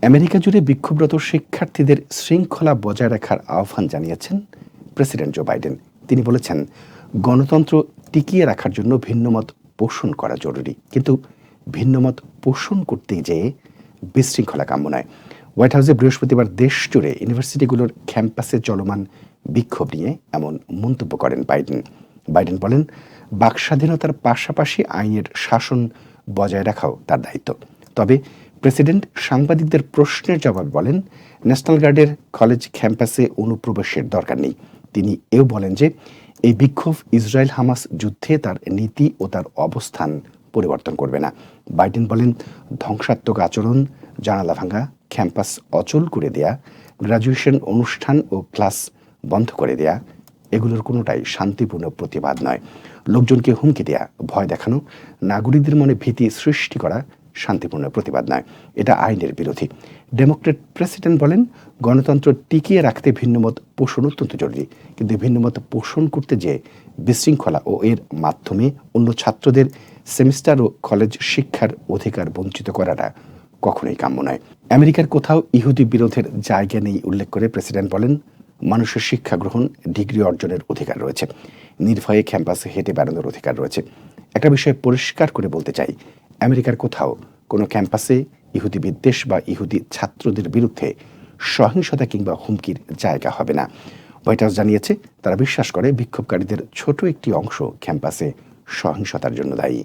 America জুড়ে বিক্ষোভরত শিক্ষার্থীদের শৃঙ্খলা বজায় রাখার আহ্বান জানিয়েছেন প্রেসিডেন্ট জো বাইডেন। তিনি বলেছেন, গণতন্ত্র টিকিয়ে রাখার জন্য ভিন্নমত পোষণ করা জরুরি, কিন্তু ভিন্নমত পোষণ করতে যেয়ে বিশৃঙ্খলা কাম্য নয়। হোয়াইট হাউসে বৃহস্পতিবার দেশ জুড়ে ইউনিভার্সিটিগুলোর ক্যাম্পাসে চলমান বিক্ষোভ নিয়ে এমন মন্তব্য করেন বাইডেন। বাইডেন বলেন, বাকস্বাধীনতার পাশাপাশি আইনের শাসন বজায় রাখাও তার দায়িত্ব। তবে প্রেসিডেন্ট সাংবাদিকদের প্রশ্নের জবাবে বলেন, ন্যাশনাল গার্ডের কলেজ ক্যাম্পাসে অনুপ্রবেশের দরকার নেই। তিনি এও বলেন যে এই বিক্ষোভ ইসরায়েল হামাস যুদ্ধে তার নীতি ও তার অবস্থান পরিবর্তন করবে না। বাইডেন বলেন, ধ্বংসাত্মক আচরণ, জানালা ভাঙা, ক্যাম্পাস অচল করে দেয়া, গ্র্যাজুয়েশন অনুষ্ঠান ও ক্লাস বন্ধ করে দেয়া, এগুলোর কোনোটাই শান্তিপূর্ণ প্রতিবাদ নয়। লোকজনকে হুমকি দেয়া, ভয় দেখানো, নাগরিকদের মনে ভীতি সৃষ্টি করা শান্তিপূর্ণ প্রতিবাদ নয়, এটা আইনের বিরোধী। ডেমোক্রেট প্রেসিডেন্ট বলেন, গণতন্ত্র টিকিয়ে রাখতে ভিন্নমত পোষণ অত্যন্ত জরুরি, কিন্তু ভিন্নমত পোষণ করতে যে বিশৃঙ্খলা ও এর মাধ্যমে অন্য ছাত্রদের সেমিস্টার ও কলেজ শিক্ষার অধিকার বঞ্চিত করাটা কখনোই কাম্য নয়। আমেরিকার কোথাও ইহুদি বিরোধের জায়গা নেই উল্লেখ করে প্রেসিডেন্ট বলেন, মানুষের শিক্ষা গ্রহণ, ডিগ্রি অর্জনের অধিকার রয়েছে, নির্ভয়ে ক্যাম্পাসে হেঁটে বেড়ানোর অধিকার রয়েছে। একটা বিষয় পরিষ্কার করে বলতে চাই, আমেরিকার কোথাও কোনো ক্যাম্পাসে ইহুদি বিদ্বেষ বা ইহুদি ছাত্রদের বিরুদ্ধে সহিংসতা কিংবা হুমকির জায়গা হবে না। হোয়াইট হাউস জানিয়েছে, তারা বিশ্বাস করে বিক্ষোভকারীদের ছোট একটি অংশ ক্যাম্পাসে সহিংসতার জন্য দায়ী।